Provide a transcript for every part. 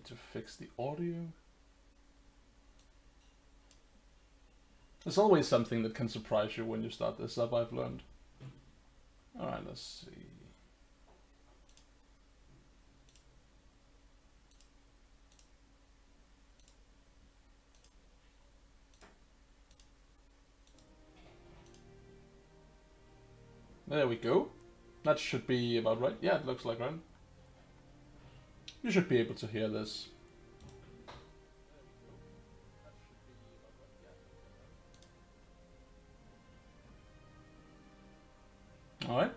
to fix the audio. There's always something that can surprise you when you start this up, I've learned. Alright, let's see. There we go. That should be about right. Yeah, it looks like right. You should be able to hear this. Alright.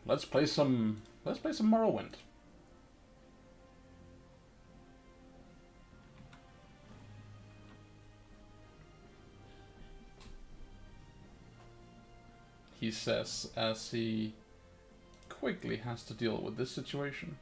Let's play some Morrowind. He says as he quickly has to deal with this situation.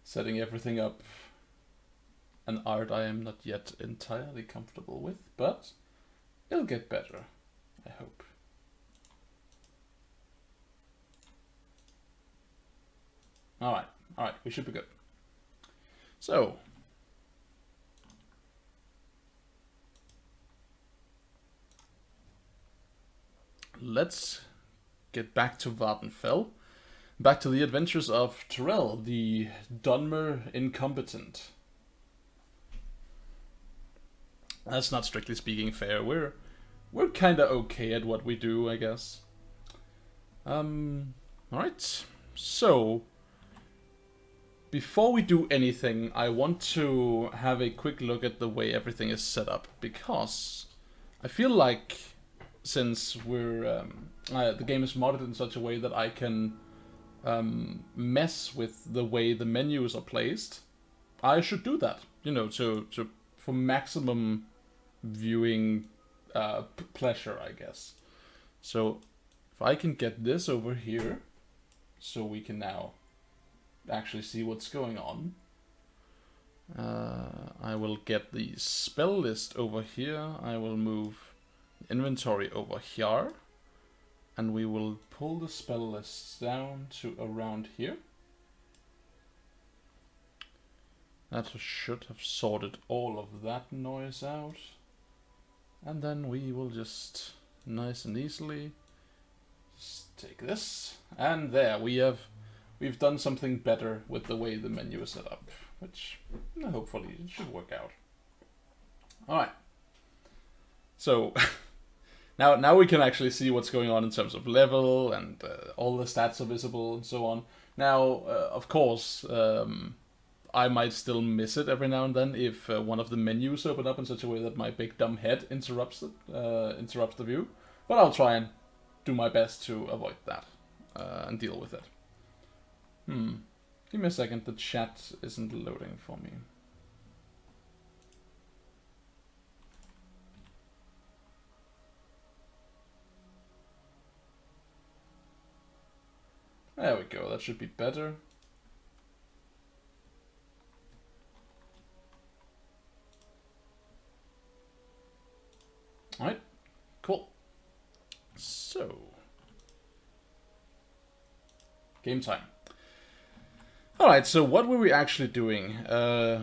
Setting everything up, an art I am not yet entirely comfortable with, but it'll get better, I hope. Alright, we should be good. So, let's get back to Vvardenfell. Back to the adventures of Tamriel, the Dunmer Incompetent. That's not strictly speaking fair. We're kinda okay at what we do, I guess. Alright. So, before we do anything, I want to have a quick look at the way everything is set up, because I feel like since we're the game is modded in such a way that I can mess with the way the menus are placed, I should do that, you know, for maximum viewing pleasure, I guess. So if I can get this over here, so we can now actually see what's going on. I will get the spell list over here. I will move inventory over here. And we will pull the spell lists down to around here. That should have sorted all of that noise out. And then we will just nice and easily just take this. And there we've done something better with the way the menu is set up, which hopefully it should work out. Alright. So Now we can actually see what's going on in terms of level, and all the stats are visible and so on. Now, of course, I might still miss it every now and then if one of the menus open up in such a way that my big dumb head interrupts the view. But I'll try and do my best to avoid that and deal with it. Give me a second, the chat isn't loading for me. There we go, that should be better. Alright, cool. So, game time. Alright, so what were we actually doing?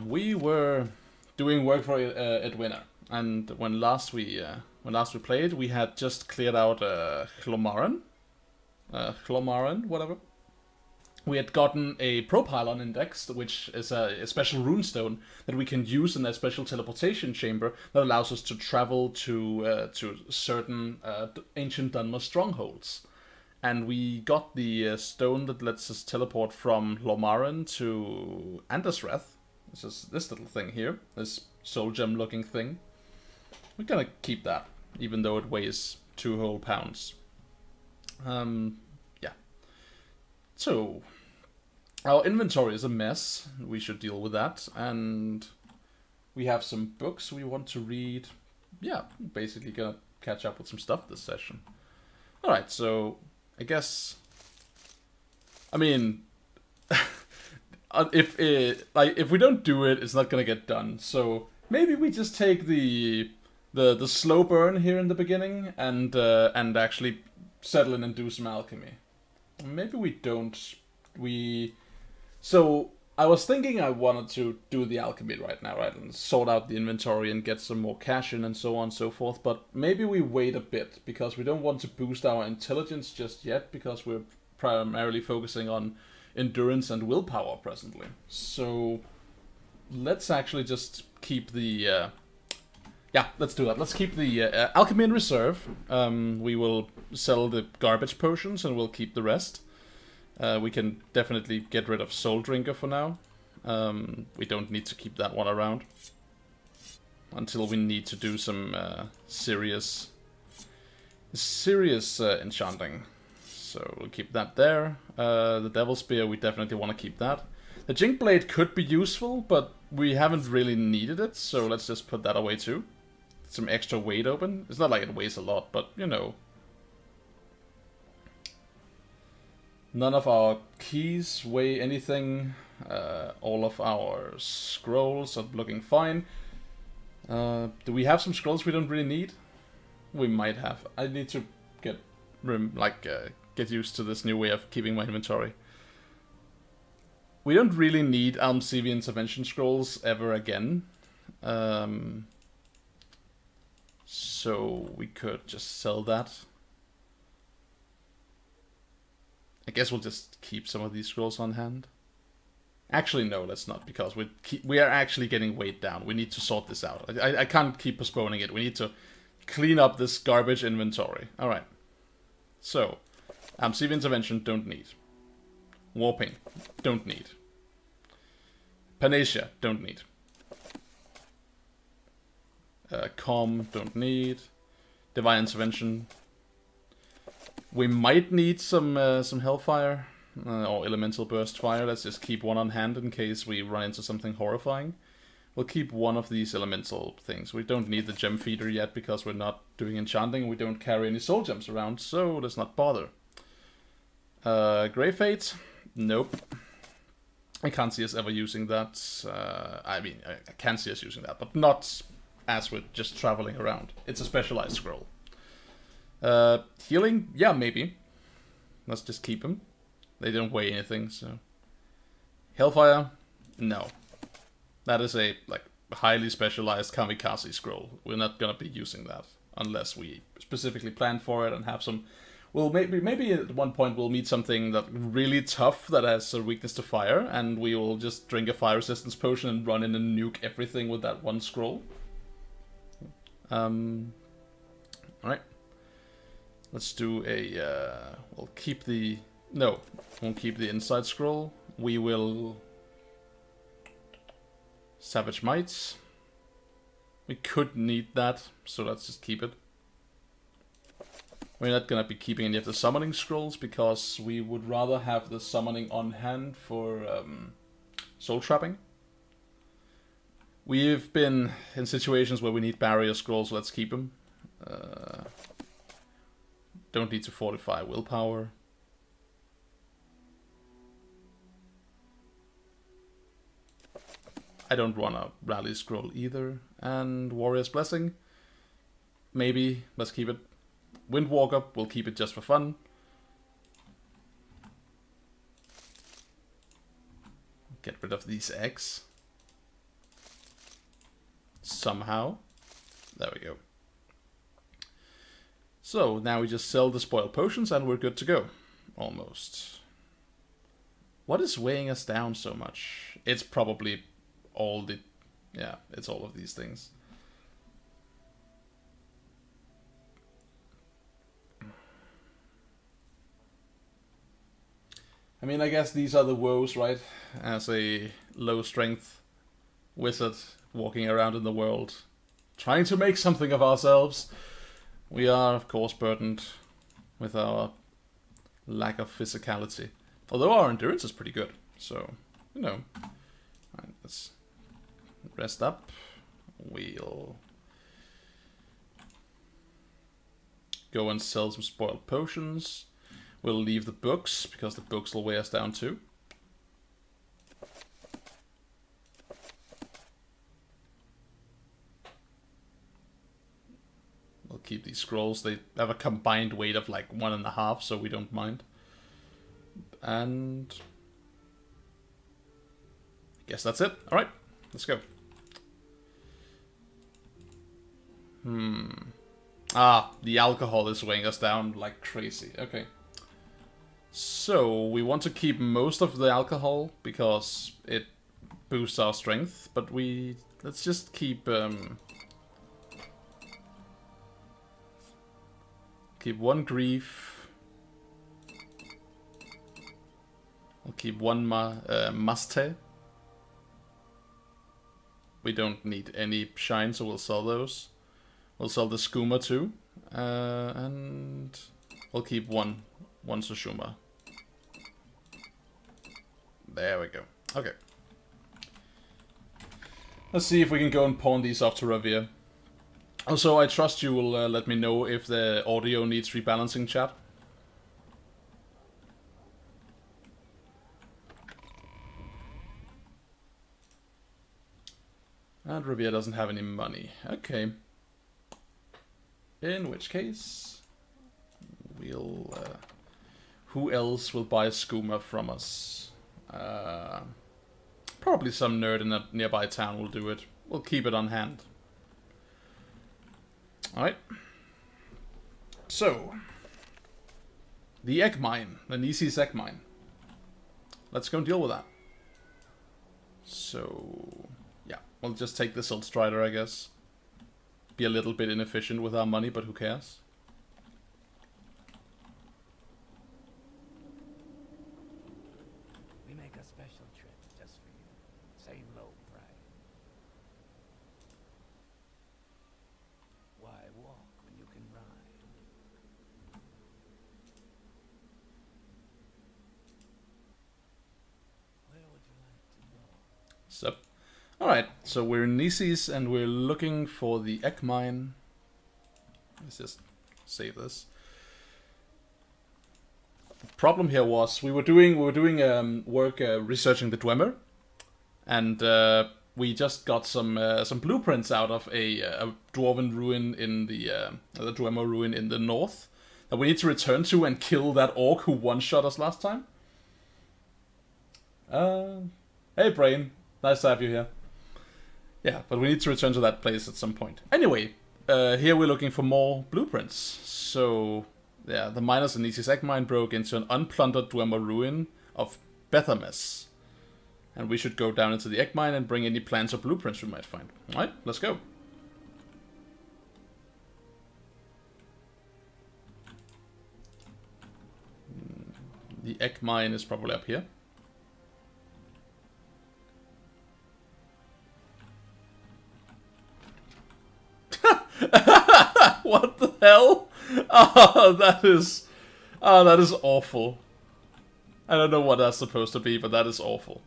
We were doing work for Edwina, and when last we played, we had just cleared out Chlomaren, whatever. We had gotten a propylon indexed, which is a special runestone that we can use in a special teleportation chamber that allows us to travel to certain ancient Dunmer strongholds. And we got the stone that lets us teleport from Chlomaren to Andersreth. This is this little thing here, this soul gem looking thing. We're gonna keep that, even though it weighs 2 whole pounds. Yeah. So, our inventory is a mess. We should deal with that. And We have some books we want to read. Yeah, basically gonna catch up with some stuff this session. Alright, so I guess... I mean... if we don't do it, it's not gonna get done. So maybe we just take the slow burn here in the beginning and actually settle in and do some alchemy. Maybe we don't. So I was thinking I wanted to do the alchemy right now, right, and sort out the inventory and get some more cash in and so on and so forth. But maybe we wait a bit because we don't want to boost our intelligence just yet because we're primarily focusing on endurance and willpower presently. So let's actually just keep the yeah, let's do that. Let's keep the alchemy in reserve. We will sell the garbage potions and we'll keep the rest. We can definitely get rid of Soul Drinker for now. We don't need to keep that one around until we need to do some serious enchanting. So we'll keep that there. The Devil Spear, we definitely want to keep that. The Jink Blade could be useful, but we haven't really needed it, so let's just put that away too. Some extra weight open. It's not like it weighs a lot, but you know. None of our keys weigh anything. All of our scrolls are looking fine. Do we have some scrolls we don't really need? We might have. I need to get used to this new way of keeping my inventory. We don't really need Almsevi Intervention Scrolls ever again. So we could just sell that. I guess we'll just keep some of these scrolls on hand. Actually, no, let's not, because we are actually getting weighed down. We need to sort this out. I can't keep postponing it. We need to clean up this garbage inventory. Alright. So, Almsevi Intervention, don't need. Warping, don't need. Panacea, don't need. Calm, don't need. Divine Intervention. We might need some Hellfire. Or Elemental Burst Fire. Let's just keep one on hand in case we run into something horrifying. We'll keep one of these elemental things. We don't need the Gem Feeder yet because we're not doing enchanting. We don't carry any soul gems around, so let's not bother. Grey Fate? Nope. I can't see us ever using that. I mean, I can see us using that, but not as we're just traveling around. It's a specialized scroll. Healing? Yeah, maybe. Let's just keep them. They don't weigh anything, so... Hellfire? No. That is a, highly specialized kamikaze scroll. We're not gonna be using that unless we specifically plan for it and have some... Well, maybe at one point we'll meet something that really tough that has a weakness to fire, and we will just drink a fire resistance potion and run in and nuke everything with that one scroll. Alright. Let's do a... we'll keep the... No, won't keep the inside scroll. We will... Savage Mites. We could need that, so let's just keep it. We're not gonna be keeping any of the summoning scrolls because we would rather have the summoning on hand for soul trapping. We've been in situations where we need barrier scrolls, so let's keep them. Don't need to fortify willpower. I don't want a rally scroll either. And Warrior's Blessing. Maybe. Let's keep it. Windwalker. We'll keep it just for fun. Get rid of these eggs. Somehow. There we go. So, now we just sell the spoiled potions and we're good to go. Almost. What is weighing us down so much? It's probably... all the... yeah, it's all of these things. I mean, I guess these are the woes, right? As a low-strength wizard walking around in the world, trying to make something of ourselves. We are, of course, burdened with our lack of physicality. Although our endurance is pretty good, so, you know. Alright, let's rest up. we'll go and sell some spoiled potions. We'll leave the books, because the books will weigh us down too. We'll keep these scrolls. They have a combined weight of like 1.5, so we don't mind. And I guess that's it. Alright, let's go. Ah, the alcohol is weighing us down like crazy. Okay. So, we want to keep most of the alcohol because it boosts our strength, but let's just keep one grief. I'll keep one muste. We don't need any shine, so we'll sell those. We'll sell the skooma too, and we'll keep one Sushuma. There we go. Okay. Let's see if we can go and pawn these off to Ravir. Also, I trust you will let me know if the audio needs rebalancing, chat. And Ravir doesn't have any money. Okay. In which case, we'll... who else will buy skooma from us? Probably some nerd in a nearby town will do it. We'll keep it on hand. Alright. So. The egg mine. The Nisi's egg mine. Let's go and deal with that. So... yeah, we'll just take the Silt Strider, I guess. Be a little bit inefficient with our money, but who cares? We make a special trip just for you. Say low price. Why walk when you can ride? Where would you like to go? Sup? Alright, so we're in Nisi's and we're looking for the egg mine. Let's just save this. The problem here was we were doing work researching the Dwemer, and we just got some blueprints out of a dwarven ruin in the Dwemer ruin in the north that we need to return to and kill that orc who one-shot us last time. Hey Brain, nice to have you here. Yeah, but we need to return to that place at some point. Anyway, here we're looking for more blueprints. So, yeah, the miners in Nisi's egg mine broke into an unplundered Dwemer ruin of Bethames. And we should go down into the egg mine and bring any plans or blueprints we might find. Alright, let's go. The egg mine is probably up here. What the hell? Oh, that is awful. I don't know what that's supposed to be, but that is awful.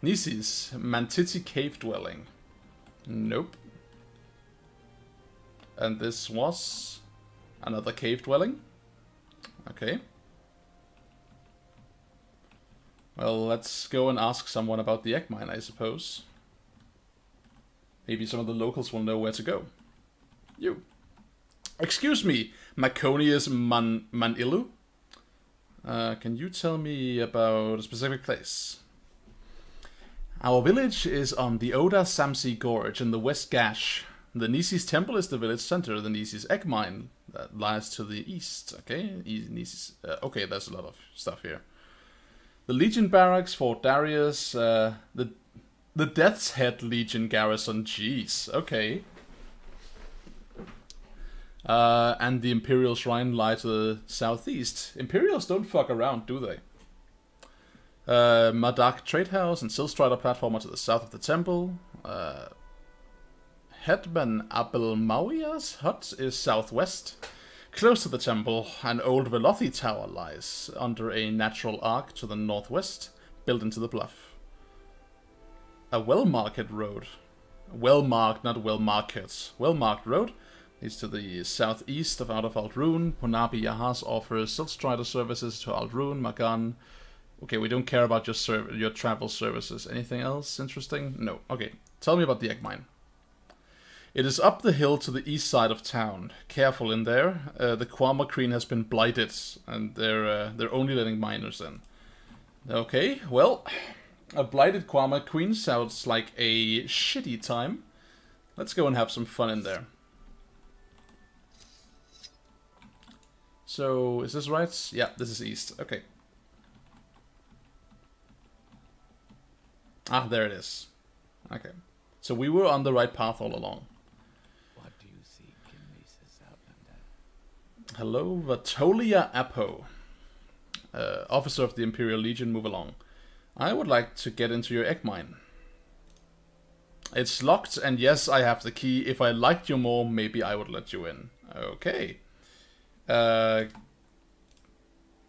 Nisi's Mantiti cave dwelling. Nope. And this was another cave dwelling. Okay. Well, let's go and ask someone about the egg mine, I suppose. Maybe some of the locals will know where to go. You. Excuse me, Maconius Manilu? Can you tell me about a specific place? Our village is on the Oda Samsi Gorge in the West Gash. The Nisi's temple is the village center. The Nisi's egg mine that lies to the east. Okay, okay, there's a lot of stuff here. The Legion Barracks, Fort Darius, the Death's Head Legion Garrison, jeez, okay. And the Imperial Shrine lie to the southeast. Imperials don't fuck around, do they? Madak Trade House and Silstrider Platform are to the south of the temple. Headman Abel Mawia's hut is southwest. Close to the temple, an old Velothi tower lies under a natural arc to the northwest, built into the bluff. A well-marked road. Well-marked, not well-marked. Well-marked road leads to the southeast of Outer Aldrune. Ponabi Yahas offers Siltstrider services to Aldrune, Magan. Okay, we don't care about your travel services. Anything else interesting? No. Okay, tell me about the egg mine. It is up the hill to the east side of town. Careful in there. The Quama Queen has been blighted, and they're only letting miners in. Okay, well, a blighted Quama Queen sounds like a shitty time. Let's go and have some fun in there. So, is this right? Yeah, this is east. Okay. Ah, there it is. Okay. So we were on the right path all along. What do you seek in Mesa's Outlander? Hello, Vatolia Apo. Officer of the Imperial Legion, move along. I would like to get into your egg mine. It's locked, and yes, I have the key. If I liked you more, maybe I would let you in. Okay.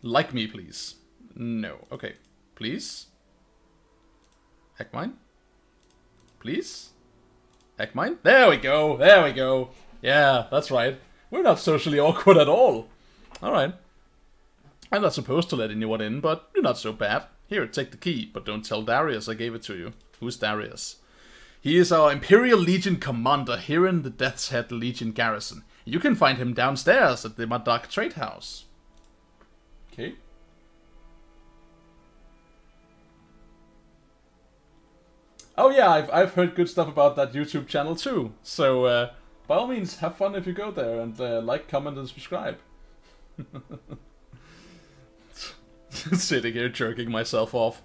Like me, please. No. Okay. Please? Egg mine? Please? Egg mine? There we go! There we go! Yeah, that's right. We're not socially awkward at all. Alright. I'm not supposed to let anyone in, but you're not so bad. Here, take the key, but don't tell Darius I gave it to you. Who's Darius? He is our Imperial Legion commander here in the Death's Head Legion garrison. You can find him downstairs at the Madak Trade House. Okay. Oh yeah, I've heard good stuff about that YouTube channel too. So, by all means, have fun if you go there and like, comment, and subscribe. Sitting here jerking myself off.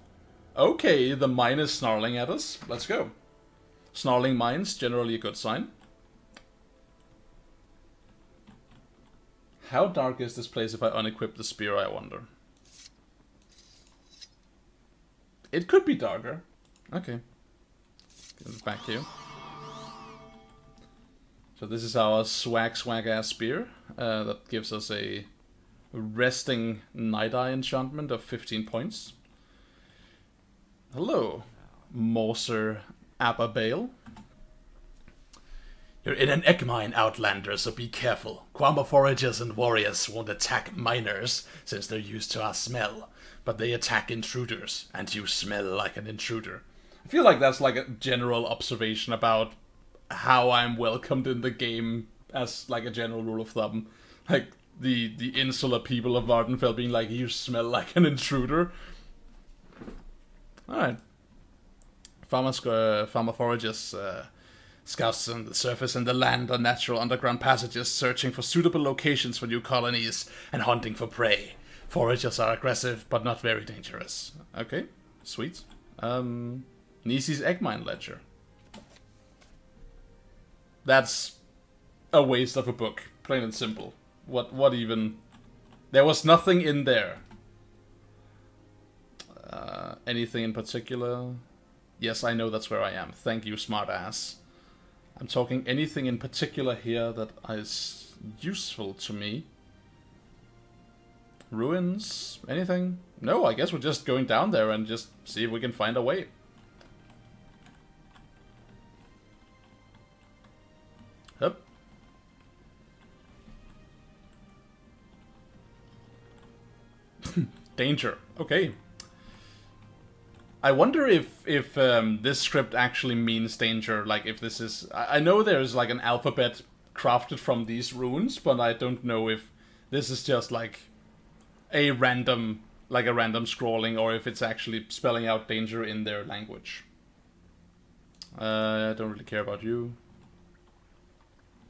Okay, the mine is snarling at us. Let's go. Snarling mines, generally a good sign. How dark is this place if I unequip the spear, I wonder? It could be darker. Okay. Get it back here. So this is our swag-ass spear. That gives us a resting Night Eye enchantment of 15 points. Hello, Morser Ababale. You're in an egg mine, Outlander, so be careful. Quamba foragers and warriors won't attack miners, since they're used to our smell. But they attack intruders, and you smell like an intruder. I feel like that's like a general observation about how I'm welcomed in the game as like a general rule of thumb. Like, the insular people of Vvardenfell being like, you smell like an intruder. Alright. Farmer foragers scouts on the surface and the land on natural underground passages, searching for suitable locations for new colonies and hunting for prey. Foragers are aggressive, but not very dangerous. Okay, sweet. Nisi's egg mine ledger. That's a waste of a book, plain and simple. What even? There was nothing in there. Anything in particular? Yes, I know that's where I am. Thank you, smartass. I'm talking anything in particular here that is useful to me. Ruins? Anything? No, I guess we're just going down there and just see if we can find a way. Hup. Danger. Okay. I wonder if this script actually means danger. Like, if this is... I know there's like an alphabet crafted from these runes, but I don't know if this is just like a random scrolling, or if it's actually spelling out danger in their language. I don't really care about you.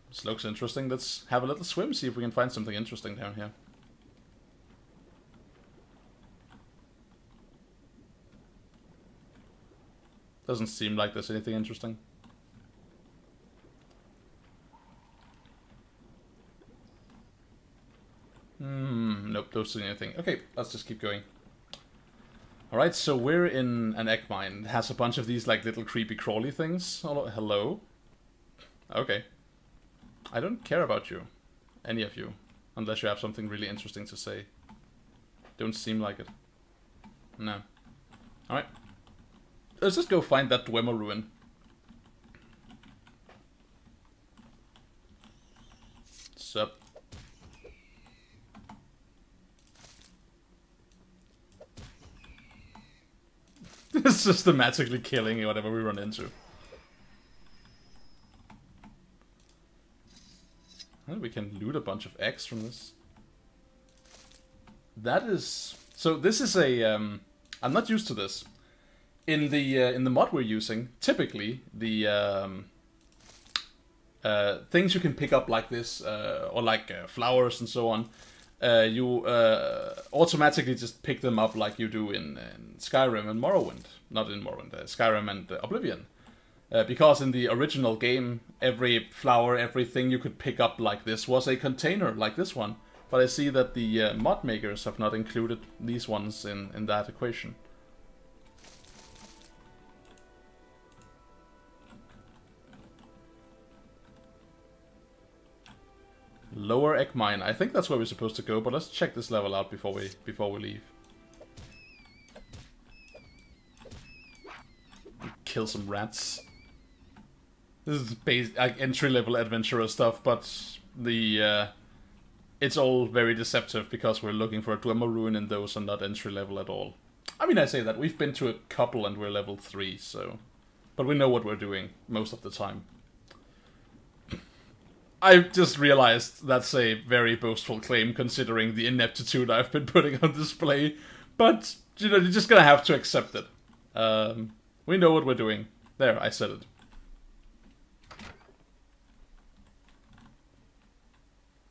This looks interesting. Let's have a little swim, see if we can find something interesting down here. Doesn't seem like there's anything interesting. Nope, don't see anything. Okay, let's just keep going. Alright, so we're in an egg mine. It has a bunch of these like little creepy crawly things. Hello? Okay. I don't care about you. Any of you. Unless you have something really interesting to say. Don't seem like it. No. Alright. let's just go find that Dwemer ruin. Sup? Systematically killing whatever we run into. Well, we can loot a bunch of eggs from this. That is... So this is a... I'm not used to this. In the mod we're using, typically, the things you can pick up like this, or like flowers and so on, you automatically just pick them up like you do in Skyrim and Morrowind. Not in Morrowind, Skyrim and Oblivion. Because in the original game, every flower, everything you could pick up like this was a container like this one. But I see that the mod makers have not included these ones in that equation. Lower egg mine. I think that's where we're supposed to go, but let's check this level out before we leave. Kill some rats. This is like entry-level adventurer stuff, but the it's all very deceptive because we're looking for a Dwemer ruin, and those are not entry-level at all. I mean, I say that we've been to a couple and we're level 3, so, but we know what we're doing most of the time. I just realized that's a very boastful claim considering the ineptitude I've been putting on display. But, you know, you're just gonna have to accept it. We know what we're doing. There, I said it.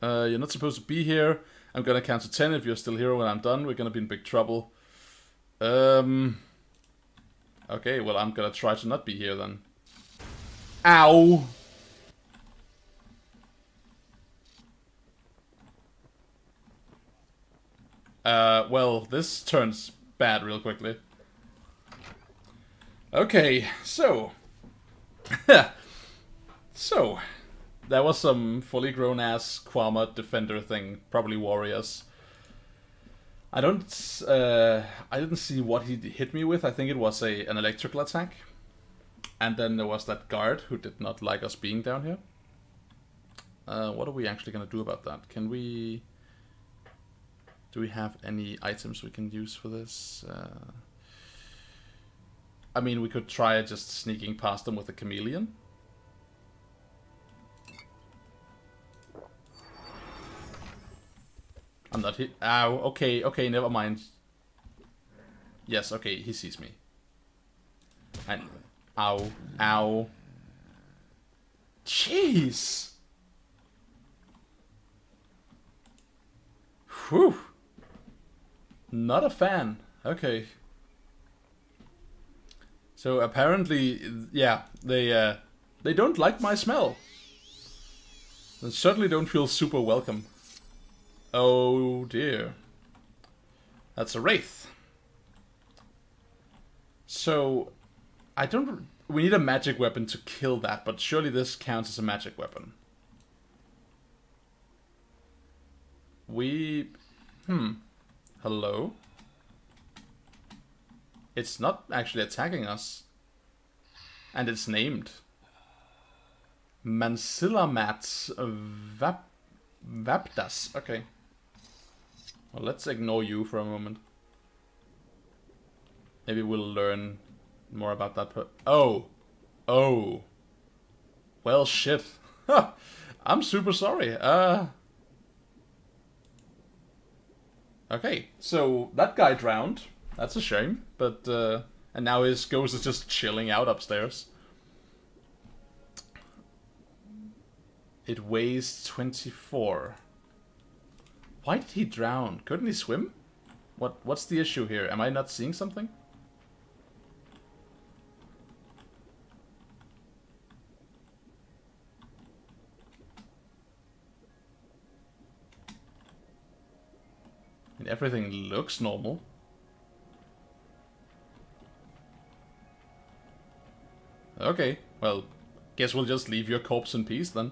You're not supposed to be here. I'm gonna count to 10. If you're still here when I'm done, we're gonna be in big trouble. Okay, well, I'm gonna try to not be here then. Ow! Well, this turns bad real quickly. Okay, so... so, that was some fully grown-ass Quama defender thing, probably warriors. I didn't see what he hit me with. I think it was an electrical attack. And then there was that guard who did not like us being down here. What are we actually gonna do about that? Can we... Do we have any items we can use for this? I mean, we could try just sneaking past them with a chameleon. I'm not hit. Ow, okay, okay, never mind. Yes, okay, he sees me. And ow, ow. Jeez! Whew. Not a fan. Okay. So apparently, yeah, they don't like my smell. They certainly don't feel super welcome. Oh dear. That's a wraith. So, we need a magic weapon to kill that, but surely this counts as a magic weapon. Hello? It's not actually attacking us. And it's named. Mansillamats Vapdas. Okay. Well, let's ignore you for a moment. Maybe we'll learn more about that Oh! Oh! Well, shit. I'm super sorry. Okay, so that guy drowned. That's a shame, but and now his ghost is just chilling out upstairs. It weighs 24. Why did he drown? Couldn't he swim? What's the issue here? Am I not seeing something? And everything looks normal. Okay, well, guess we'll just leave your corpse in peace then.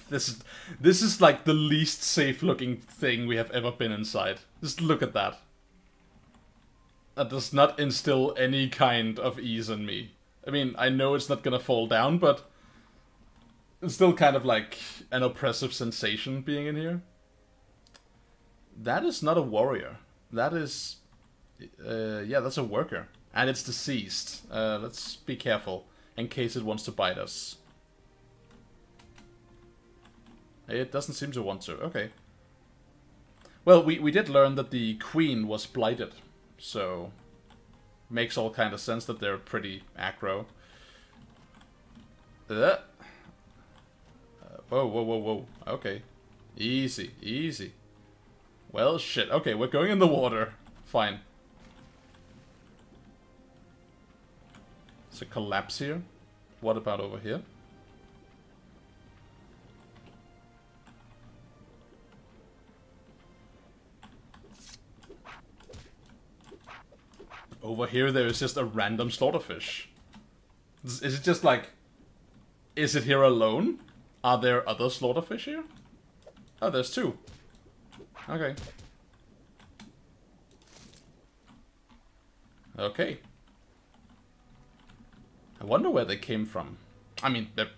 This is like the least safe looking thing we have ever been inside. Just look at that. That does not instill any kind of ease in me. I mean, I know it's not gonna fall down, but it's still kind of like an oppressive sensation being in here. That is not a warrior. That is... yeah, that's a worker. And it's deceased. Let's be careful, in case it wants to bite us. It doesn't seem to want to. Okay. Well, we did learn that the queen was blighted. So... makes all kind of sense that they're pretty aggro. Whoa, whoa, whoa, whoa. Okay. Easy, easy. Well, shit. Okay, we're going in the water. Fine. There's a collapse here. What about over here? Over here there is just a random slaughterfish. Is it just like... is it here alone? Are there other slaughterfish here? Oh, there's two. Okay. Okay. I wonder where they came from. I mean, they're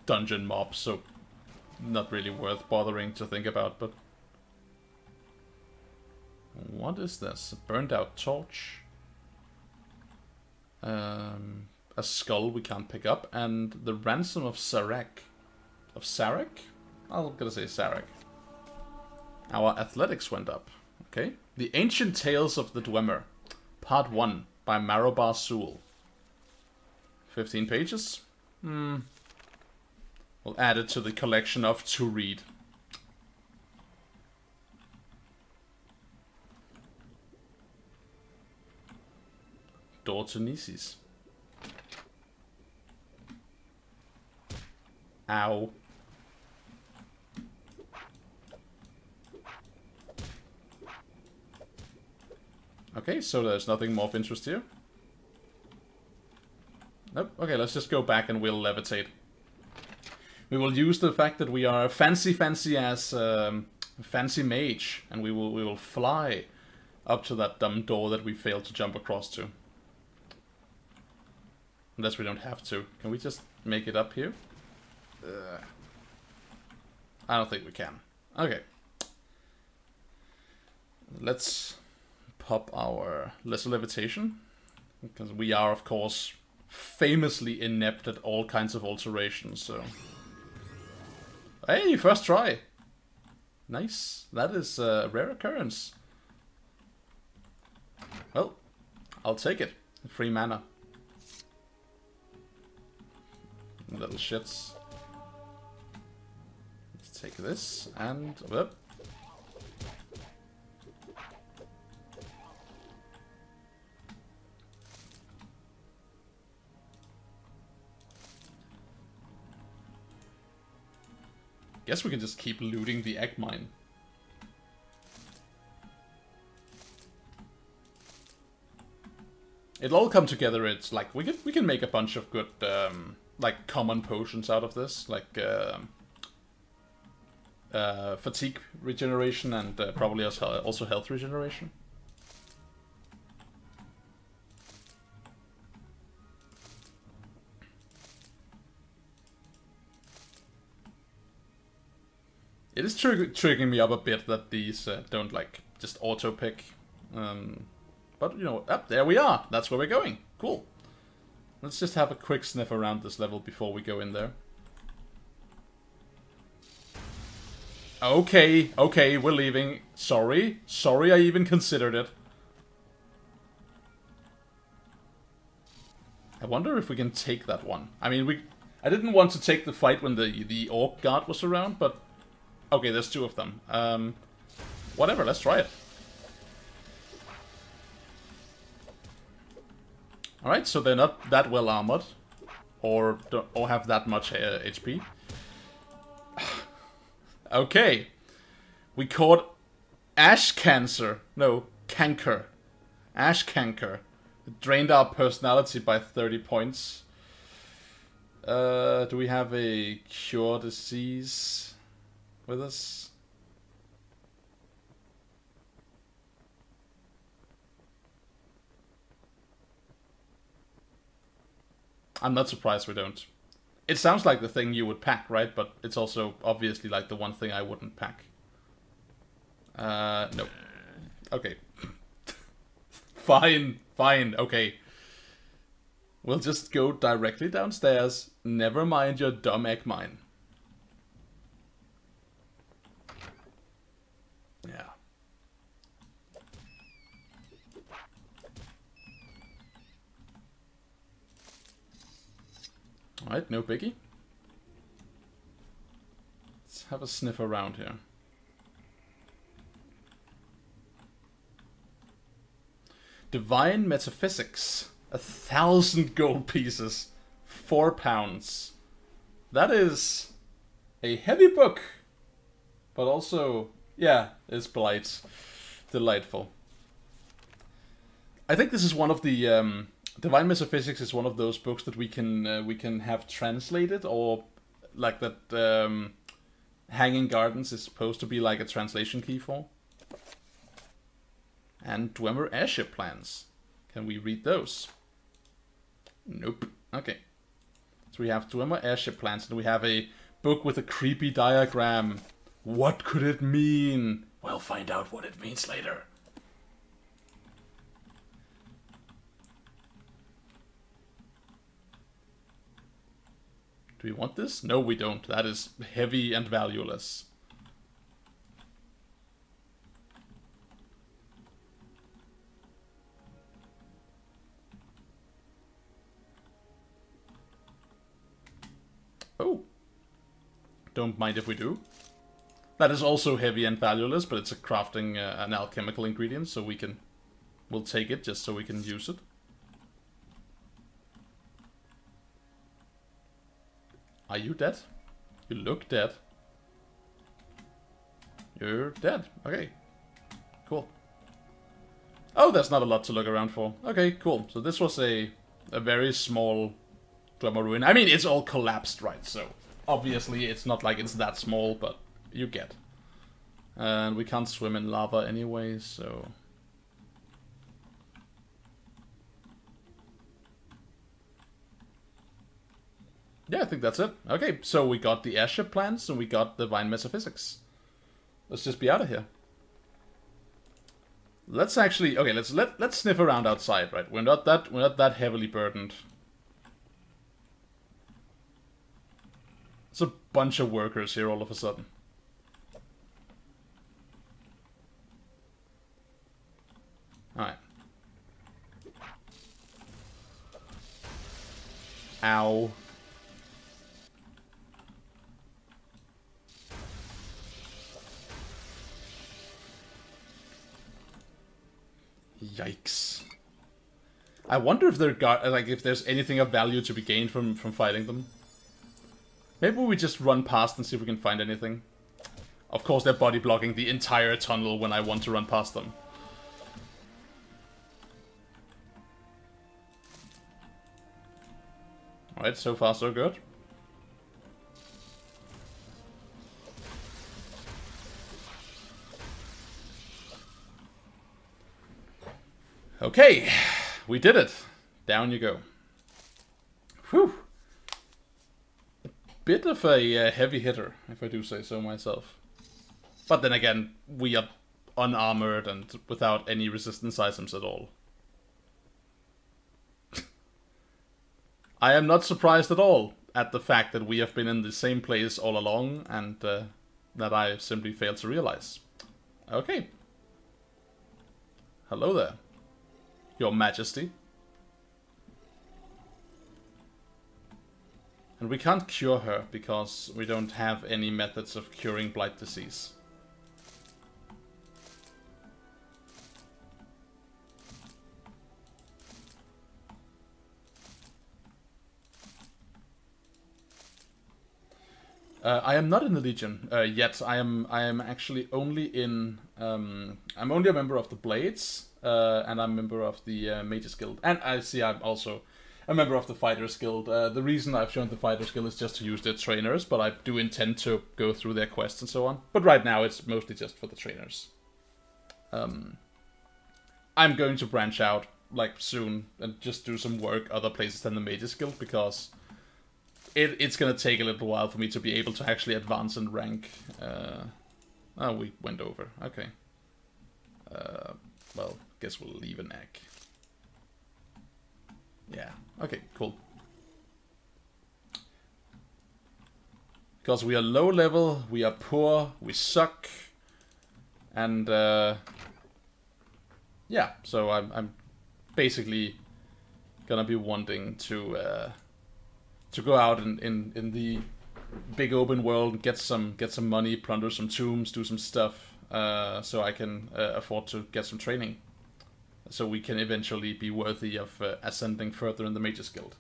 dungeon mobs, so not really worth bothering to think about, but... what is this? A burned out torch? A skull we can't pick up, and the ransom of Sarek. Of Sarek? I'm gonna say Sarek. Our athletics went up. Okay. The Ancient Tales of the Dwemer. Part 1 by Marobar Sewell. 15 pages. We'll add it to the collection of to read. Door to Nisis. Ow. Okay, so there's nothing more of interest here. Nope. Okay, let's just go back and we'll levitate. We will use the fact that we are fancy as fancy mage, and we will fly up to that dumb door that we failed to jump across to. Unless we don't have to. Can we just make it up here? I don't think we can. Okay. Let's pop our lesser levitation. Because we are, of course, famously inept at all kinds of alterations, so... Hey, first try! Nice. That is a rare occurrence. Well, I'll take it. Free mana. Little shits. Let's take this and... whoop. Guess we can just keep looting the egg mine. It'll all come together. It's like we can make a bunch of good like common potions out of this, like fatigue regeneration and probably also health regeneration. It is triggering me up a bit that these don't like just auto pick, but you know, there we are. That's where we're going. Cool. Let's just have a quick sniff around this level before we go in there. Okay, okay, we're leaving. Sorry, I even considered it. I wonder if we can take that one. I mean, I didn't want to take the fight when the orc guard was around, but okay, there's two of them. Whatever, let's try it. Alright, so they're not that well armored, or have that much HP. Okay. We caught Ash Cancer. No, Canker. Ash Canker. It drained our personality by 30 points. Do we have a cure disease? with us? I'm not surprised we don't. It sounds like the thing you would pack, right? But it's also obviously like the one thing I wouldn't pack. No. Okay. Fine, fine, okay. We'll just go directly downstairs. Never mind your dumb egg mine. Yeah. Alright, no biggie. Let's have a sniff around here. Divine Metaphysics. 1,000 gold pieces. 4 pounds. That is a heavy book. But also, yeah, it's blight. Delightful. I think this is one of the... Divine Metaphysics is one of those books that we can have translated, or like that Hanging Gardens is supposed to be like a translation key for. And Dwemer airship plans. Can we read those? Nope. Okay. So we have Dwemer airship plans, and we have a book with a creepy diagram. What could it mean? We'll find out what it means later. Do we want this? No, we don't. That is heavy and valueless. Oh. Don't mind if we do. That is also heavy and valueless, but it's a crafting, an alchemical ingredient, so we'll take it just so we can use it. Are you dead? You look dead. You're dead. Okay. Cool. Oh, there's not a lot to look around for. Okay, cool. So this was a very small Dwemer ruin. I mean, it's all collapsed, right? So obviously it's not like it's that small, but you get. And we can't swim in lava anyway, so... Yeah, I think that's it. Okay, so we got the airship plans and we got Divine Metaphysics. Let's just be out of here. Let's actually let's sniff around outside, right? We're not that heavily burdened. It's a bunch of workers here all of a sudden. Alright. Ow. Yikes. I wonder if if there's anything of value to be gained from fighting them. Maybe we just run past and see if we can find anything. Of course they're body blocking the entire tunnel when I want to run past them. Alright, so far so good. Okay, we did it. Down you go. Whew. A bit of a heavy hitter, if I do say so myself. But then again, we are unarmored and without any resistance items at all. I am not surprised at all at the fact that we have been in the same place all along and that I simply failed to realize. Okay. Hello there. Your Majesty. And we can't cure her because we don't have any methods of curing blight disease. I am not in the Legion yet. I am actually only in. I'm only a member of the Blades, and I'm a member of the Mages Guild. And I see I'm also a member of the Fighters Guild. The reason I've joined the Fighters Guild is just to use their trainers, but I do intend to go through their quests and so on. But right now it's mostly just for the trainers. I'm going to branch out like soon and just do some work other places than the Mages Guild, because it's gonna take a little while for me to be able to actually advance and rank. Oh, we went over. Okay. Well, guess we'll leave an egg. Yeah. Okay, cool. Because we are low level, we are poor, we suck, and yeah. So I'm basically gonna be wanting to go out in the big open world and get some money, plunder some tombs, do some stuff, so I can afford to get some training, so we can eventually be worthy of ascending further in the Mages Guild.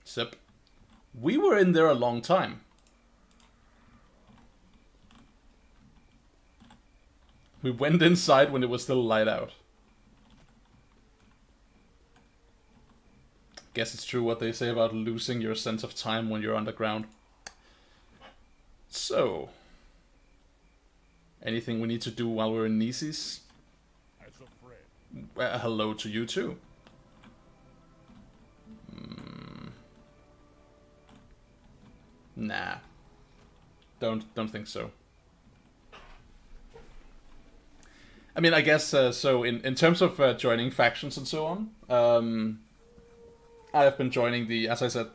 Sip. We were in there a long time. We went inside when it was still light out. Guess it's true what they say about losing your sense of time when you're underground. So, anything we need to do while we're in Nisis? Well, hello to you too. Nah. Don't think so. I mean, I guess, so in terms of joining factions and so on, I have been joining the, as I said,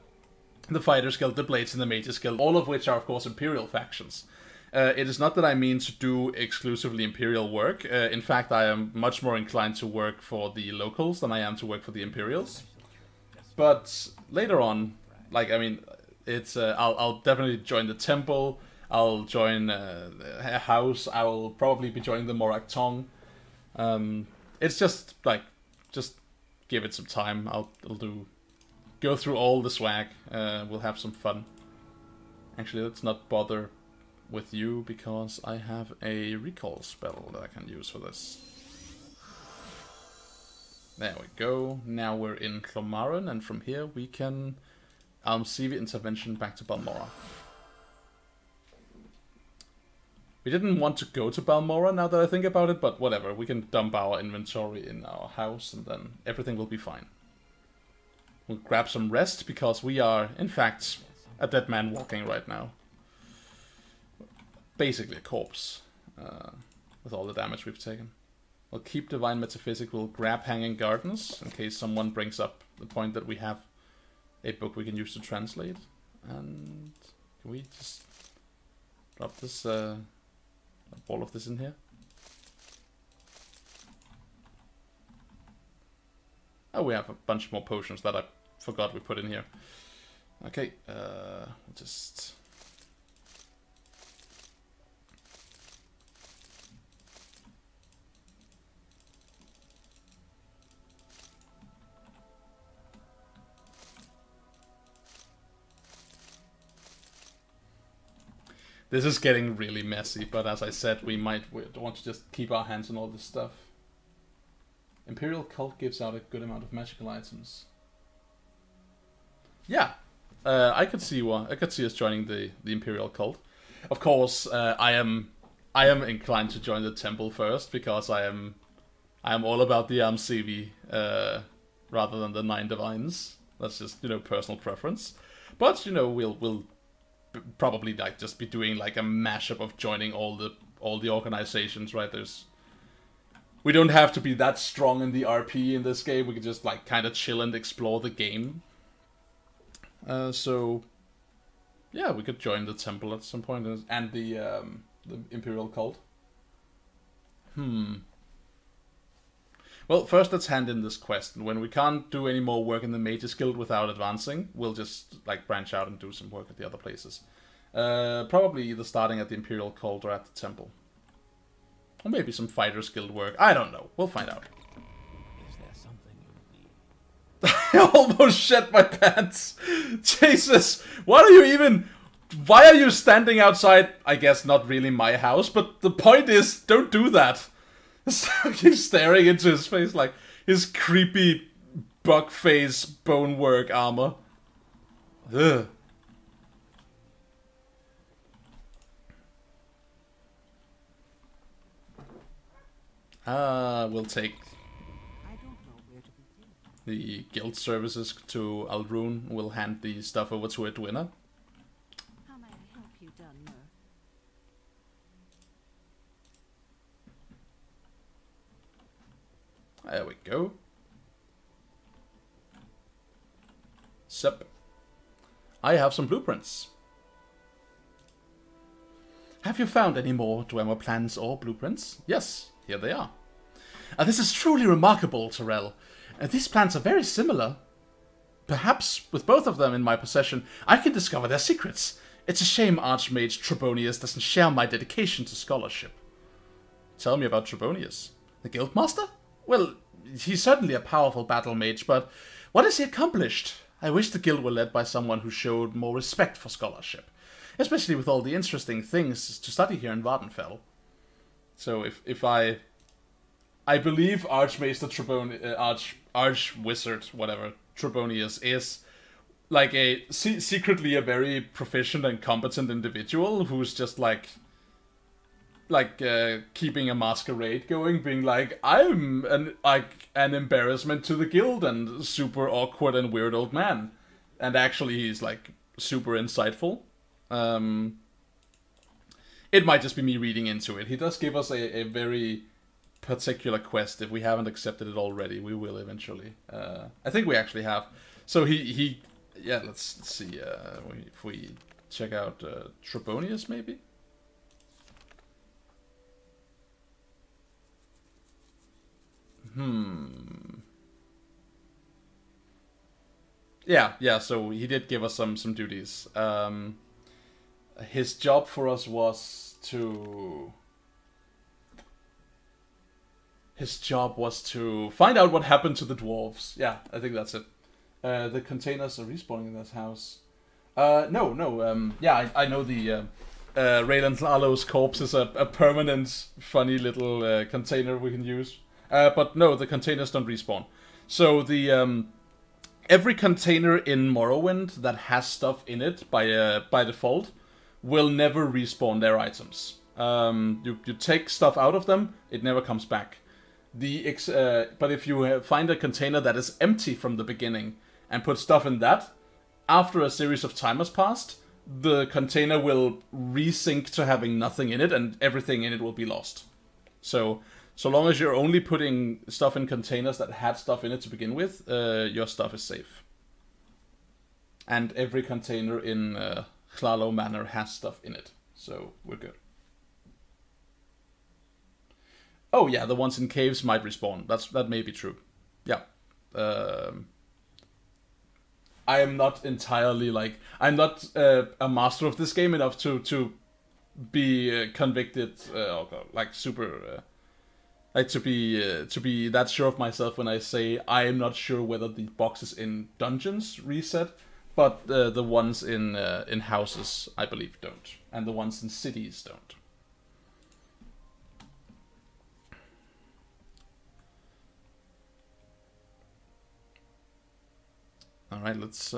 the Fighters Guild, the Blades, and the Mages Guild, all of which are, of course, Imperial factions. It is not that I mean to do exclusively Imperial work. In fact, I am much more inclined to work for the locals than I am to work for the Imperials. But later on, like, I mean, it's I'll definitely join the Temple. I'll join a house. I will probably be joining the Morak Tong. It's just like, just give it some time. I'll go through all the swag. We'll have some fun. Actually, let's not bother with you, because I have a recall spell that I can use for this. There we go. Now we're in Clomaran, and from here we can see the intervention back to Balmora. We didn't want to go to Balmora now that I think about it, but whatever. We can dump our inventory in our house and then everything will be fine. We'll grab some rest, because we are, in fact, a dead man walking right now. Basically a corpse, with all the damage we've taken. We'll keep Divine Metaphysic, we'll grab Hanging Gardens, in case someone brings up the point that we have a book we can use to translate. And can we just drop this, all of this in here? Oh, we have a bunch more potions that I forgot we put in here. Okay, we'll just... This is getting really messy, but as I said, we want to just keep our hands on all this stuff. Imperial Cult gives out a good amount of magical items. Yeah, I could see us joining the Imperial Cult. Of course, I am inclined to join the Temple first, because I am all about the Amsevi rather than the 9 Divines. That's just, you know, personal preference. But you know, we'll probably like just be doing like a mashup of joining all the organizations, right? We don't have to be that strong in the RP in this game. We can just like kind of chill and explore the game. So yeah, we could join the Temple at some point, and the Imperial Cult. Well, first let's hand in this quest, and when we can't do any more work in the Mages Guild without advancing, we'll just like branch out and do some work at the other places. Probably either starting at the Imperial Cult or at the Temple. Or maybe some Fighters Guild work. I don't know. We'll find out. Is there something you need? I almost shed my pants. Jesus, what are you even... Why are you standing outside? I guess not really my house, but the point is, don't do that. He's staring into his face like his creepy bug face bonework armor. Ugh. We'll take the guild services to Alrune. We'll hand the stuff over to Edwina. How may I help you, Dunmer? There we go. Sup. I have some blueprints. Have you found any more Dwemer plans or blueprints? Yes, here they are. This is truly remarkable, Tamriel. These plans are very similar. Perhaps, with both of them in my possession, I can discover their secrets. It's a shame Archmage Trebonius doesn't share my dedication to scholarship. Tell me about Trebonius. The Guildmaster? Well, he's certainly a powerful battle mage, but what has he accomplished? I wish the guild were led by someone who showed more respect for scholarship. Especially with all the interesting things to study here in Vvardenfell. So if I believe Archmaester Archwizard, whatever, Trebonius is like secretly a very proficient and competent individual who's just like keeping a masquerade going, being like, I'm an embarrassment to the guild and super awkward and weird old man. And actually he's like super insightful. It might just be me reading into it. He does give us a very particular quest. If we haven't accepted it already, we will eventually. I think we actually have. So he yeah, let's see if we check out Trebonius maybe. Yeah, so he did give us some duties. His job for us was to find out what happened to the dwarves. Yeah, I think that's it. The containers are respawning in this house. No. Yeah, I know the Raylan Lalo's corpse is a permanent, funny little container we can use. But no, the containers don't respawn. So the every container in Morrowind that has stuff in it by default will never respawn their items. You take stuff out of them, it never comes back. But if you find a container that is empty from the beginning and put stuff in that, after a series of time has passed, the container will resync to having nothing in it, and everything in it will be lost. So long as you're only putting stuff in containers that had stuff in it to begin with, your stuff is safe. And every container in Hlalo Manor has stuff in it, so we're good. Oh yeah, the ones in caves might respawn. That may be true. Yeah. I am not entirely I'm not a master of this game enough to be convicted super to be that sure of myself when I say I am not sure whether the boxes in dungeons reset, but the ones in houses I believe don't, and the ones in cities don't. All right, let's.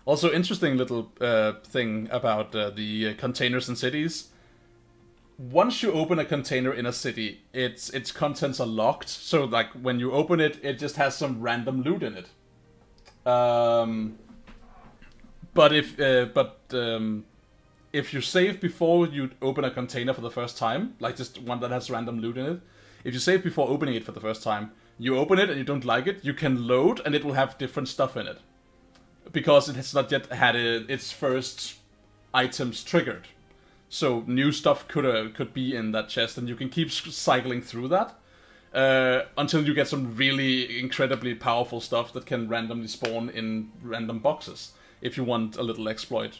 Also, interesting little thing about the containers in cities. Once you open a container in a city, its contents are locked. So, like when you open it, it just has some random loot in it. But if you save before you open a container for the first time, like just one that has random loot in it, if you save before opening it for the first time, you open it and you don't like it, you can load and it will have different stuff in it. Because it has not yet had its first items triggered. So new stuff could be in that chest, and you can keep cycling through that until you get some really incredibly powerful stuff that can randomly spawn in random boxes, if you want a little exploit.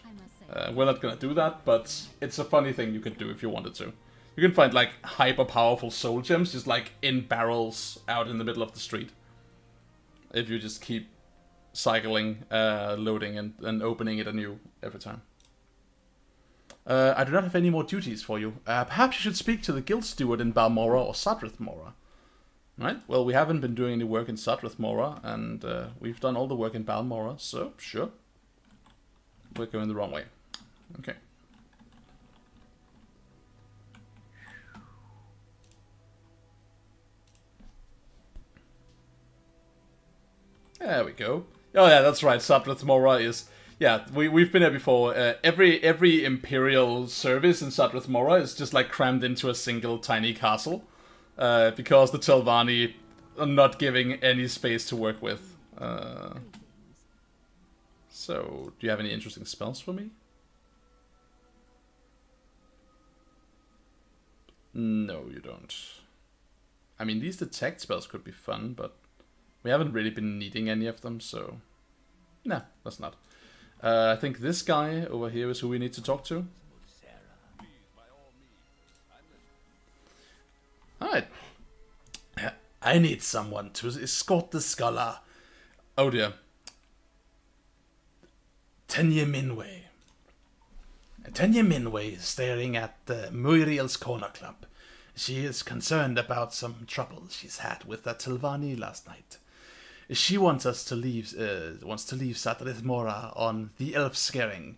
We're not gonna do that, but it's a funny thing you could do if you wanted to. You can find like hyper powerful soul gems just like in barrels out in the middle of the street. If you just keep cycling, loading, and opening it anew every time. I do not have any more duties for you. Perhaps you should speak to the guild steward in Balmora or Sadrith Mora. Right? Well, we haven't been doing any work in Sadrith Mora, and we've done all the work in Balmora, so sure. We're going the wrong way. Okay. There we go. Oh yeah, that's right. Sadrith Mora is... Yeah, we've been here before. Every Imperial service in Sadrith Mora is just like crammed into a single tiny castle. Because the Telvanni are not giving any space to work with. So, do you have any interesting spells for me? No, you don't. I mean, these detect spells could be fun, but we haven't really been needing any of them, so... No, that's not. I think this guy over here is who we need to talk to. Alright. I need someone to escort the scholar. Oh dear. Tenya Minway. Tenya Minway is staring at Muriel's Corner Club. She is concerned about some trouble she's had with the Telvanni last night. She wants us to leave. Wants to leave Sadrith Mora on the Elf Scaring,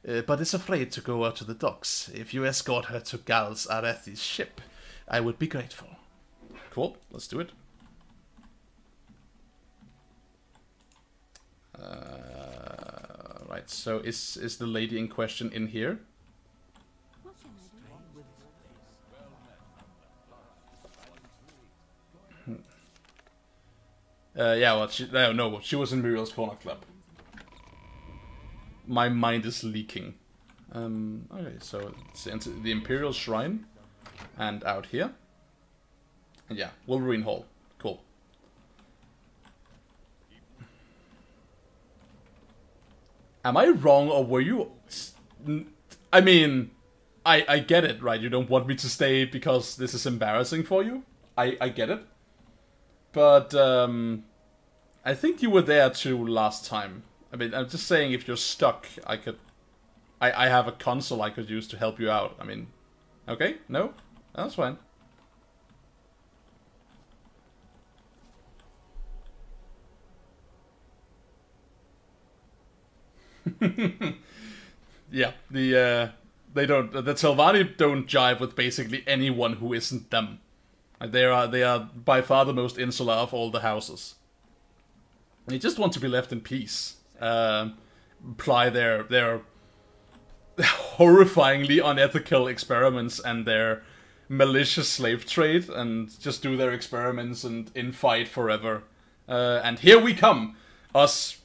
but is afraid to go out to the docks. If you escort her to Gals Arethi's ship, I would be grateful. Cool, let's do it. Right, so is the lady in question in here? Yeah, well, no, she was in Muriel's Corner Club. My mind is leaking. Okay, so it's into the Imperial Shrine, and out here. And yeah, Wolverine Hall. Cool. Am I wrong, or were you... I mean, I get it, right? You don't want me to stay because this is embarrassing for you. I get it. But, I think you were there too last time. I mean, I'm just saying if you're stuck, I have a console I could use to help you out. I mean, okay? No? That's fine. Yeah, the Telvanni don't jive with basically anyone who isn't them. They are by far the most insular of all the houses. They just want to be left in peace. Ply their horrifyingly unethical experiments and their malicious slave trade, and just do their experiments and infight forever. And here we come, us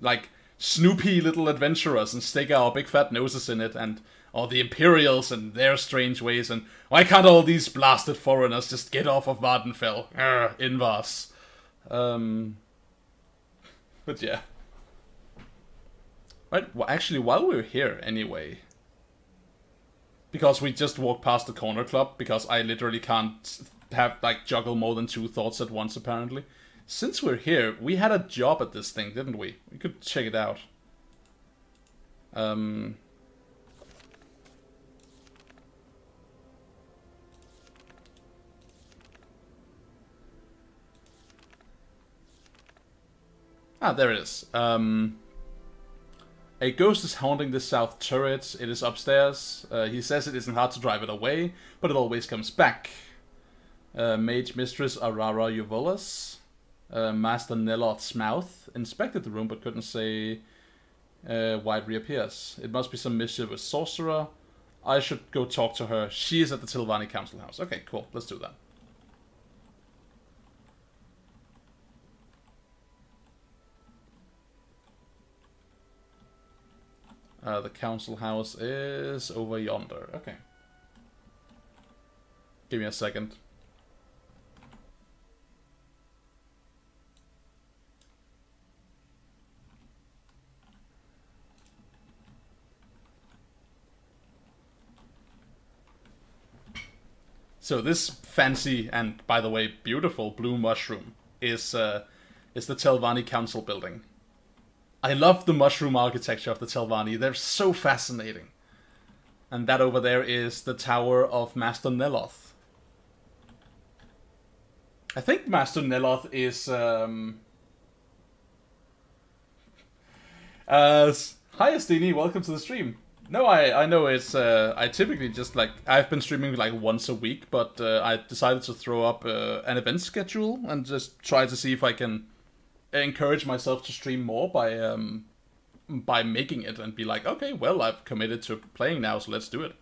like snoopy little adventurers, and stick our big fat noses in it, and all the Imperials and their strange ways, and why can't all these blasted foreigners just get off of Vvardenfell? Invas. But yeah. Right, well, actually, while we're here anyway, because we just walked past the Corner Club, because I literally can't have, like, juggle more than 2 thoughts at once, apparently. Since we're here, we had a job at this thing, didn't we? We could check it out. Ah, there it is. A ghost is haunting the south turret. It is upstairs. He says it isn't hard to drive it away, but it always comes back. Mage Mistress Arara Uvolas. Master Neloth's mouth. Inspected the room, but couldn't say why it reappears. It must be some mischievous sorcerer. I should go talk to her. She is at the Telvanni Council House. Okay, cool. Let's do that. The council house is over yonder. Okay. Give me a second. So this fancy and, by the way, beautiful blue mushroom is is the Telvanni Council building. I love the mushroom architecture of the Telvanni. They're so fascinating. And that over there is the Tower of Master Neloth. I think Master Neloth is... Hi Astini, welcome to the stream. No, I know it's... I typically just like... I've been streaming like once a week, but I decided to throw up an event schedule and just try to see if I can encourage myself to stream more by making it and be like, okay, well, I've committed to playing now, so let's do it.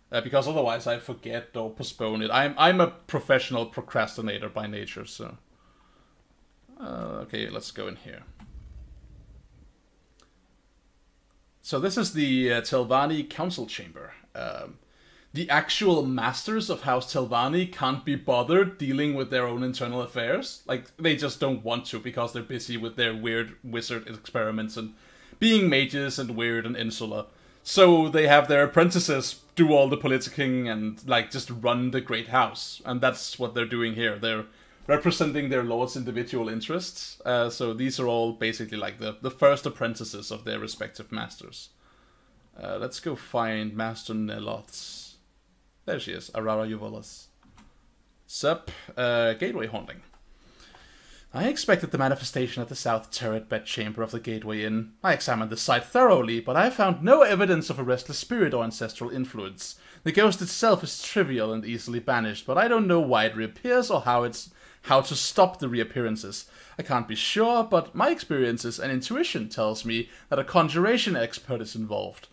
Because otherwise I forget or postpone it. I'm a professional procrastinator by nature, so... okay, let's go in here. So this is the Telvanni Council Chamber. The actual masters of House Telvanni can't be bothered dealing with their own internal affairs. Like, they just don't want to because they're busy with their weird wizard experiments and being mages and weird and insular. So they have their apprentices do all the politicking and, like, just run the great house. And that's what they're doing here. They're representing their lord's individual interests. So these are all basically, like, the first apprentices of their respective masters. Let's go find Master Neloth's. There she is, Arara Yuvolas. Sup, Gateway Haunting. I expected the manifestation at the south turret bed chamber of the Gateway Inn. I examined the site thoroughly, but I found no evidence of a restless spirit or ancestral influence. The ghost itself is trivial and easily banished, but I don't know why it reappears or how to stop the reappearances. I can't be sure, but my experiences and intuition tells me that a conjuration expert is involved.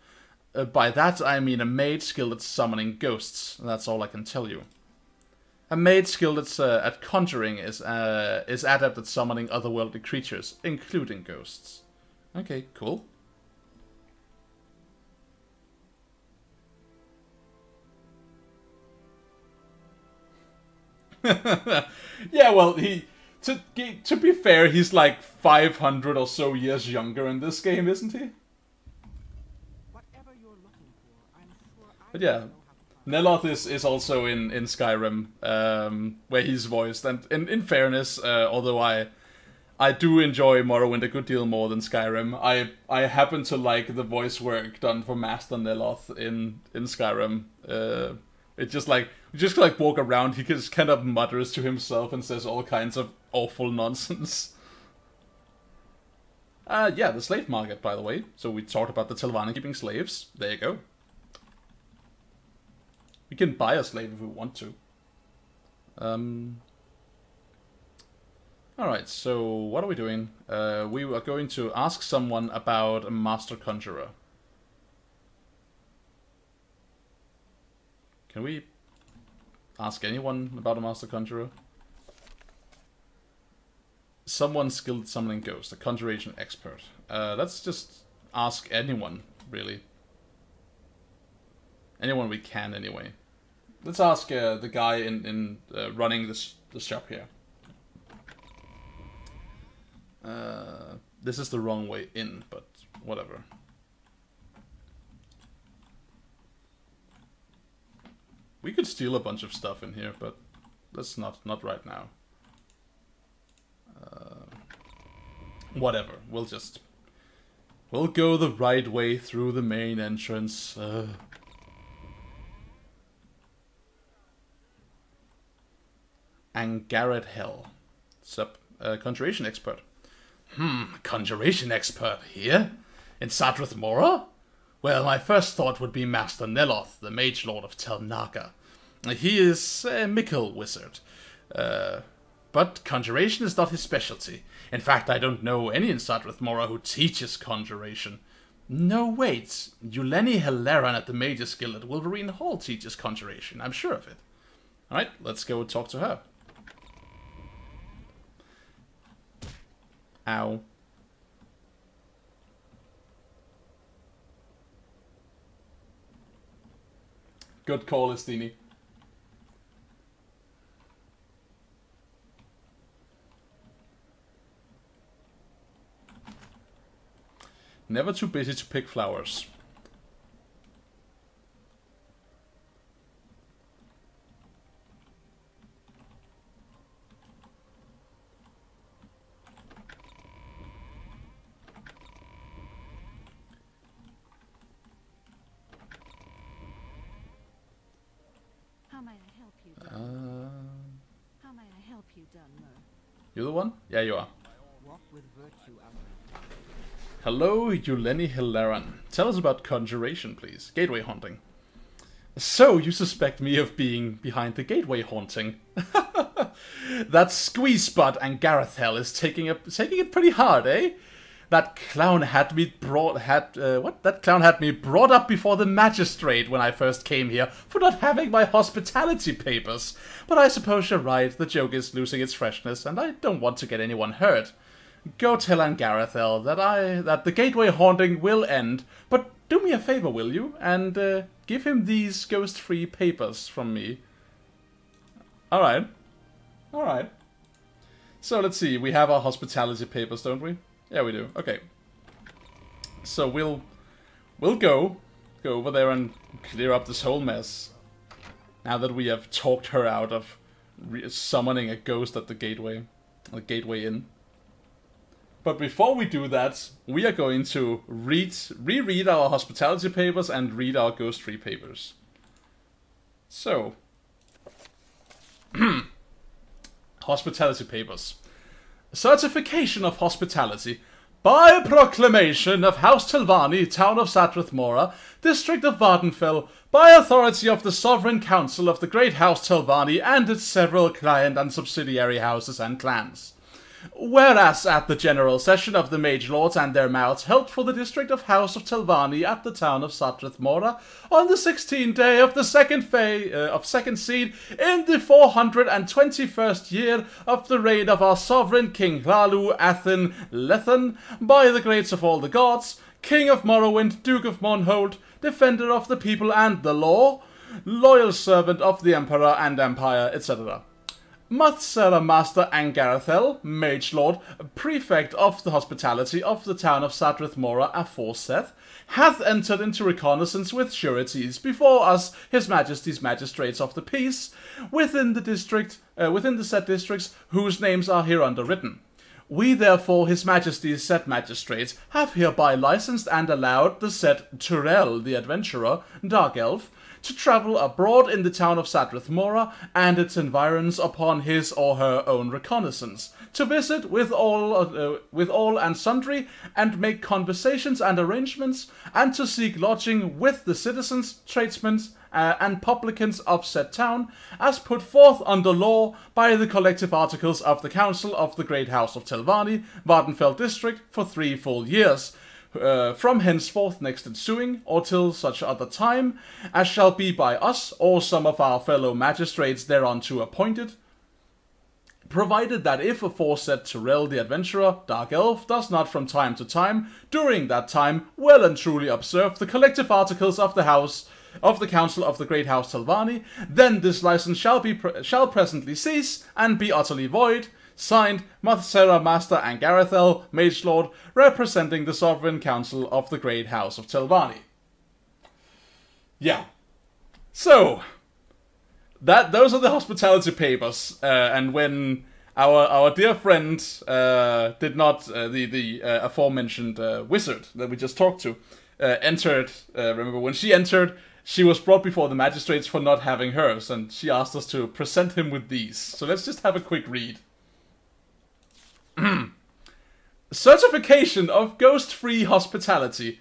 By that I mean a maid skilled at summoning ghosts. That's all I can tell you. A maid skilled at conjuring is adept at summoning otherworldly creatures, including ghosts. Okay, cool. Yeah, well, to be fair, he's like 500 or so years younger in this game, isn't he? But yeah, Neloth is also in Skyrim, where he's voiced, and in fairness, although I do enjoy Morrowind a good deal more than Skyrim, I happen to like the voice work done for Master Neloth in Skyrim. It just like walk around, he just kind of mutters to himself and says all kinds of awful nonsense. Yeah, the slave market, by the way. So we talked about the Telvanni keeping slaves. There you go. We can buy a slave if we want to. Alright, so what are we doing? We are going to ask someone about a Master Conjurer. Can we ask anyone about a Master Conjurer? Someone skilled at summoning ghosts, a conjuration expert. Let's just ask anyone, really. Anyone we can, anyway. Let's ask the guy in running the shop here. This is the wrong way in, but whatever. We could steal a bunch of stuff in here, but let's not right now. Whatever. We'll go the right way through the main entrance. Angaret Hell. Sup, conjuration expert. Conjuration expert here? In Sadrith Mora? Well, my first thought would be Master Neloth, the Mage Lord of Tel Naga. He is a Mickle wizard. But conjuration is not his specialty. In fact, I don't know any in Sadrith Mora who teaches conjuration. No, wait. Yuleni Helaran at the Mages Guild at Wolverine Hall teaches conjuration. I'm sure of it. Alright, let's go talk to her. Ow. Good call, Estini. Never too busy to pick flowers. may I help you, Dunmer? How may I help you, Dunmer? You the one? Yeah, you are. Walk with virtue out. Hello, Yuleni Hilaran. Tell us about conjuration, please. Gateway haunting. So, you suspect me of being behind the gateway haunting. That Squeezebot and Garethel is taking it pretty hard, eh? That clown had me brought up before the magistrate when I first came here for not having my hospitality papers. But I suppose you're right, the joke is losing its freshness, and I don't want to get anyone hurt. Go tell Angarethel that the gateway haunting will end, but do me a favor, will you? And give him these ghost-free papers from me. Alright. Alright. So let's see, we have our hospitality papers, don't we? Yeah, we do. Okay. So we'll go over there and clear up this whole mess. Now that we have talked her out of summoning a ghost at the gateway inn. But before we do that, we are going to reread our hospitality papers and read our ghost-free papers. So, hospitality papers. Certification of hospitality. By proclamation of House Telvanni, Town of Sadrith Mora, District of Vvardenfell, by authority of the Sovereign Council of the Great House Telvanni and its several client and subsidiary houses and clans. Whereas at the general session of the Mage Lords and their mouths held for the district of House of Telvanni at the town of Sadrith Mora on the 16th day of the second seed in the 421st year of the reign of our sovereign King Hlalu Athen Lethen, by the greats of all the gods, King of Morrowind, Duke of Monhold, defender of the people and the law, loyal servant of the Emperor and Empire, etc. Muthsera Master Angarethel, Mage Lord, Prefect of the Hospitality of the town of Sadrith Mora aforesaid, hath entered into reconnaissance with sureties before us, His Majesty's Magistrates of the Peace, within the said districts, whose names are hereunder written. We therefore, His Majesty's said magistrates, have hereby licensed and allowed the said Tamriel the Adventurer, Dark Elf, to travel abroad in the town of Sadrith Mora and its environs upon his or her own reconnaissance, to visit with all and sundry, and make conversations and arrangements, and to seek lodging with the citizens, tradesmen, and publicans of said town, as put forth under law by the collective articles of the Council of the Great House of Telvanni, Vvardenfell District, for 3 full years, from henceforth next ensuing, or till such other time, as shall be by us, or some of our fellow magistrates thereunto appointed, provided that if aforesaid Tamriel the Adventurer, Dark Elf, does not from time to time, during that time, well and truly observe the collective articles of the Council of the Great House Telvanni, then this license shall presently cease, and be utterly void. Signed, Muthsera Master Angarethel, Mage Lord, representing the Sovereign Council of the Great House of Telvanni. Yeah. So, those are the hospitality papers, and when our dear friend did not, the aforementioned wizard that we just talked to, entered, remember when she entered, she was brought before the magistrates for not having hers, and she asked us to present him with these. So let's just have a quick read. Certification of ghost-free hospitality.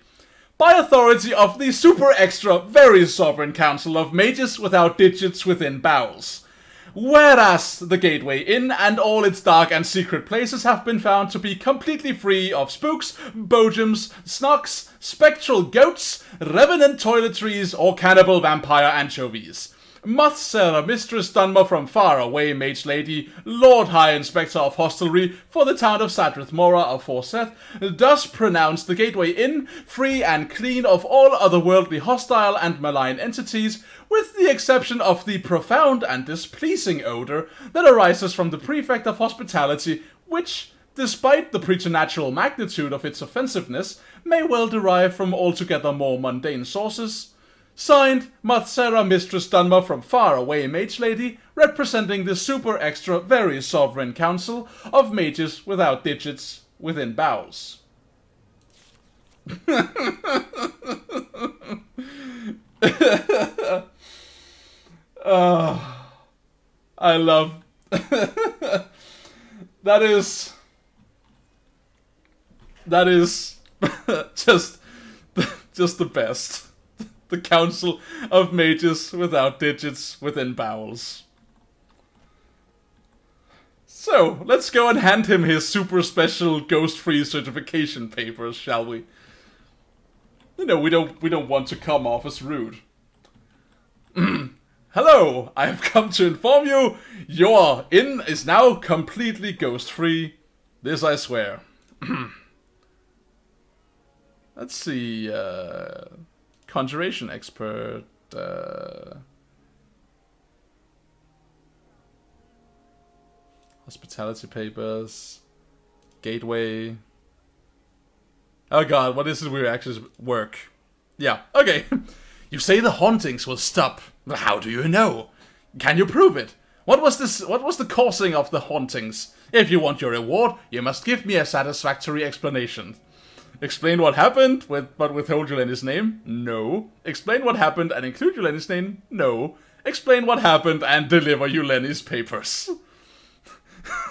By authority of the super extra very sovereign council of mages without digits within bowels. Whereas the Gateway Inn and all its dark and secret places have been found to be completely free of spooks, bojums, snocks, spectral goats, revenant toiletries, or cannibal vampire anchovies. Muthsera Mistress Dunmer from far away, Mage Lady, Lord High Inspector of Hostelry for the town of Sadrith Mora aforesaid, does pronounce the Gateway Inn free and clean of all otherworldly hostile and malign entities, with the exception of the profound and displeasing odor that arises from the Prefect of Hospitality, which, despite the preternatural magnitude of its offensiveness, may well derive from altogether more mundane sources. Signed, Muthsera Mistress Dunmer from far away, Mage Lady, representing the super extra very sovereign council of mages without digits within bowels. I love... That is just the best. The Council of Mages without digits within bowels. So, let's go and hand him his super special ghost-free certification papers, shall we? You know, we don't want to come off as rude. Hello, I have come to inform you, your inn is now completely ghost-free. This I swear. Let's see, Conjuration Expert, Hospitality Papers, Gateway. Oh god, what is it we actually work? Yeah, okay. You say the hauntings will stop, but how do you know? Can you prove it? What was the causing of the hauntings? If you want your reward, you must give me a satisfactory explanation. Explain what happened, but withhold Yelene's name? No. Explain what happened and include Yelene's name? No. Explain what happened and deliver Yelene's papers.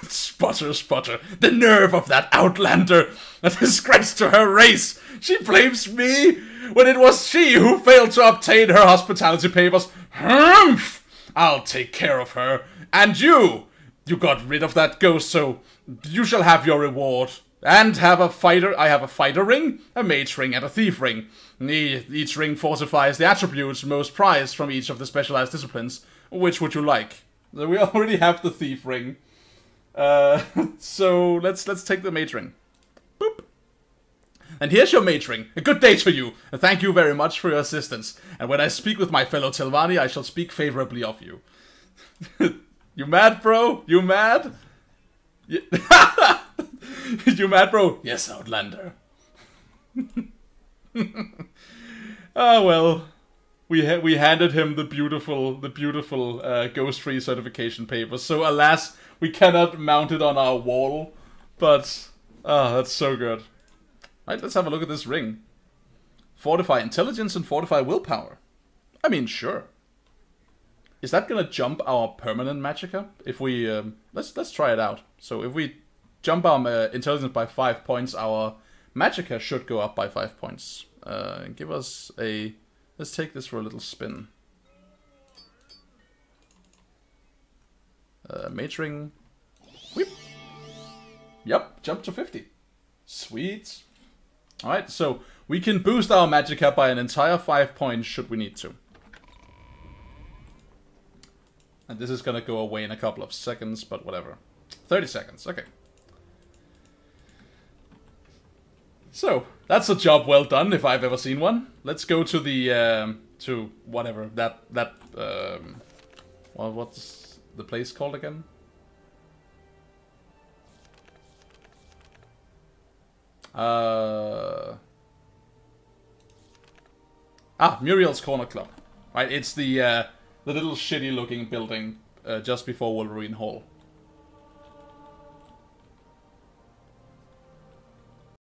Spotter, spotter. The nerve of that outlander! A disgrace to her race! She blames me when it was she who failed to obtain her hospitality papers. Humph! I'll take care of her. And you! You got rid of that ghost, so you shall have your reward. And have a fighter. I have a fighter ring, a mage ring, and a thief ring. Each ring fortifies the attributes most prized from each of the specialized disciplines. Which would you like? So we already have the thief ring. So let's take the mage ring. Boop. And here's your mage ring. A good day to you, and thank you very much for your assistance. And when I speak with my fellow Telvanni, I shall speak favorably of you. You mad, bro? You mad? You mad, bro? Yes, Outlander. Oh well, we handed him the beautiful ghost-free certification papers. So alas, we cannot mount it on our wall. But that's so good. Right, let's have a look at this ring. Fortify intelligence and fortify willpower. I mean, sure. Is that gonna jump our permanent magicka? If we let's try it out. So if we jump our intelligence by 5 points, our magicka should go up by 5 points. Give us a... Let's take this for a little spin. Mage ring. Whip. Yep, jump to 50. Sweet. Alright, so we can boost our magicka by an entire 5 points should we need to. And this is gonna go away in a couple of seconds, but whatever. 30 seconds, okay. So, that's a job well done, if I've ever seen one. Let's go to the, to whatever, well, what's the place called again? Muriel's Corner Club. Right, it's the little shitty looking building just before Wolverine Hall.